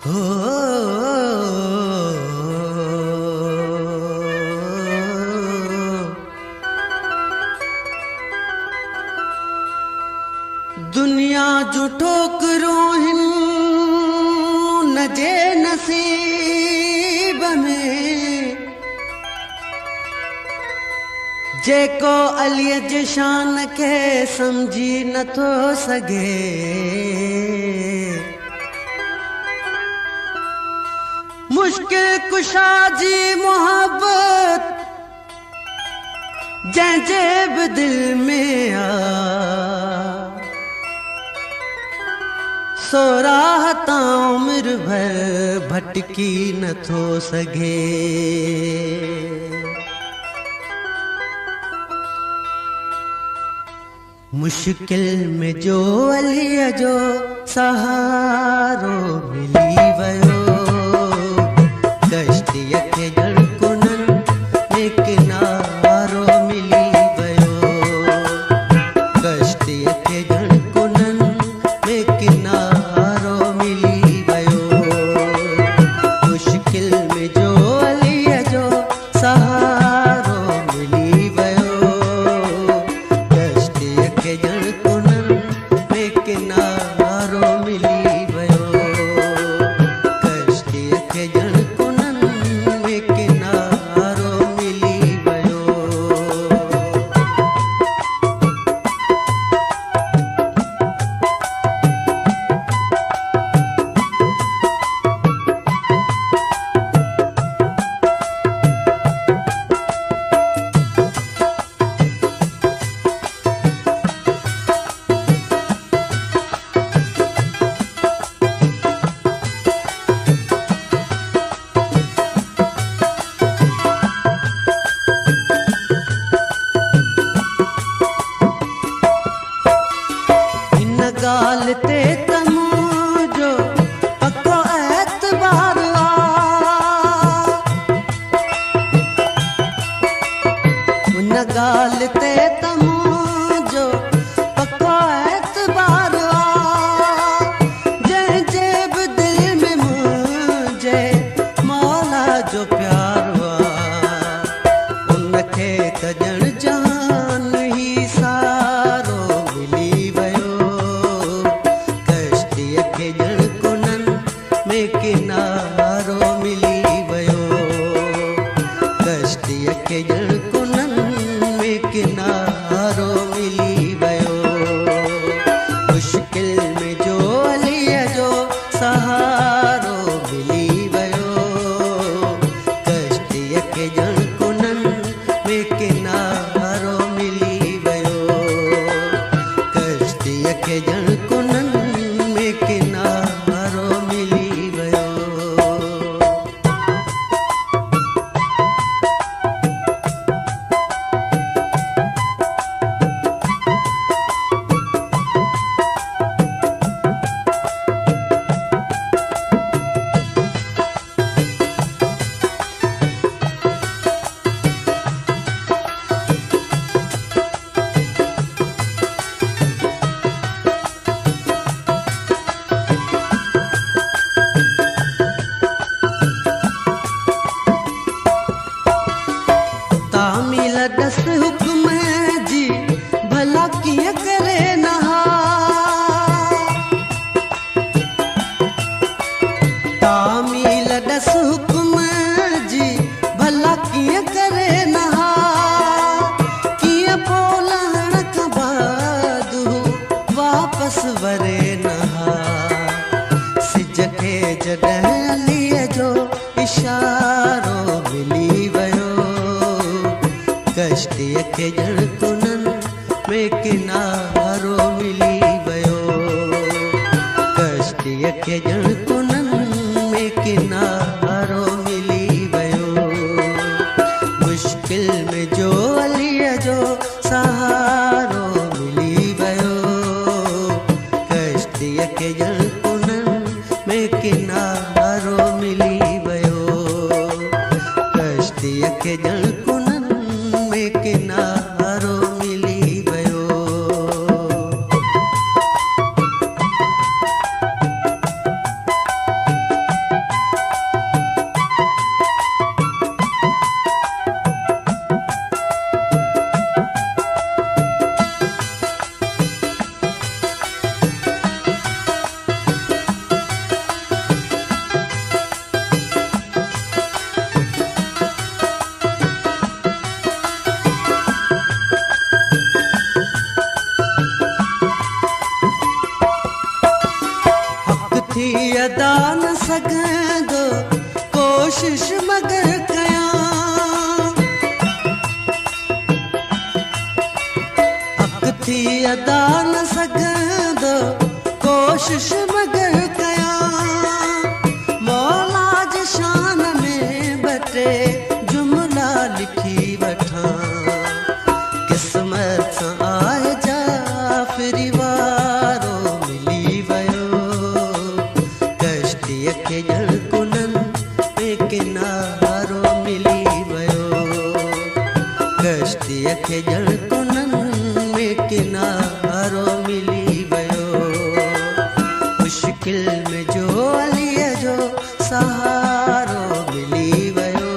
हो दुनिया जो ठोकरूं हिन न जे नसीब में जेको अलीअ जे शान खे समझी नथो सघे मुश्किल कुशा जी मोहब्बत जंहिंजे बि दिल में आ सो राह तां उम्र भर भटकी नथो सघे मुश्किल में जो अलीअ जो सहारो मिली वयो कश्तीअ खे ॼण कुननि में किनारो मिली वयो कश्तीअ खे ॼण कुननि में किनारो मिली वयो मुश्किल में जो अलीअ जो सहारो मिली वयो कश्तीअ खे ॼण कुननि में किनारो मिली वयो कश्तीअ खे ॼण गाल ते तमुंजो पक्को एतबार उन गाल ते तमुंजो पक्को एतबार जंहिंजे बि दिल में मुंहिंजे मौला जो प्यार उनखे त ॼण जान ई सारो मिली वयो के ॼण कुननि में किनारो मिली वयो कश्तीअ खे ॼण कुननि में किनारो मिली वयो मुश्किल में जो अलीअ जो सहारो मिली वयो कश्तीअ खे ॼण कुननि में किनारो मिली वयो कश्तीअ खे ॼण कुननि किनारो मिली वयो दस हुक्म जी भला कीअं करे नहा तामील दस हुक्म जी भला कीअं करे नहा कीअं पोइ लहण खां बाद वापसि वरे नहा सिज खे जॾहिं अलीअ जो इशारो मिली वयो कश्तीअ खे ॼण कुननि में किनारो मिली वयो कश्तीअ खे ॼण कुननि में किनारो मिली वयो मुश्किल में जो अलीअ जो सहारो मिली वयो कश्तीअ खे ॼण कुननि में किनारो मिली वयो कश्तीअ खे ॼण कुननि में किनारो मिली वयो थी अदा न सघंदो कोशिश मगर कयां हक़ थी अदा न सघंदो कोशिश मगर कयां मौला जी शान में बटे जुमला लिखी वठां किस्मत सां आहे जाफ़री वारो मिली वयो कश्तीअ खे ॼण कुननि में किनारो मिली वयो कश्तीअ खे ॼण कुननि में किनारो मिली वयो मुश्किल में जो अलीअ जो सहारो मिली वयो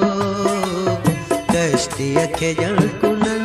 कश्तीअ खे ॼण कुननि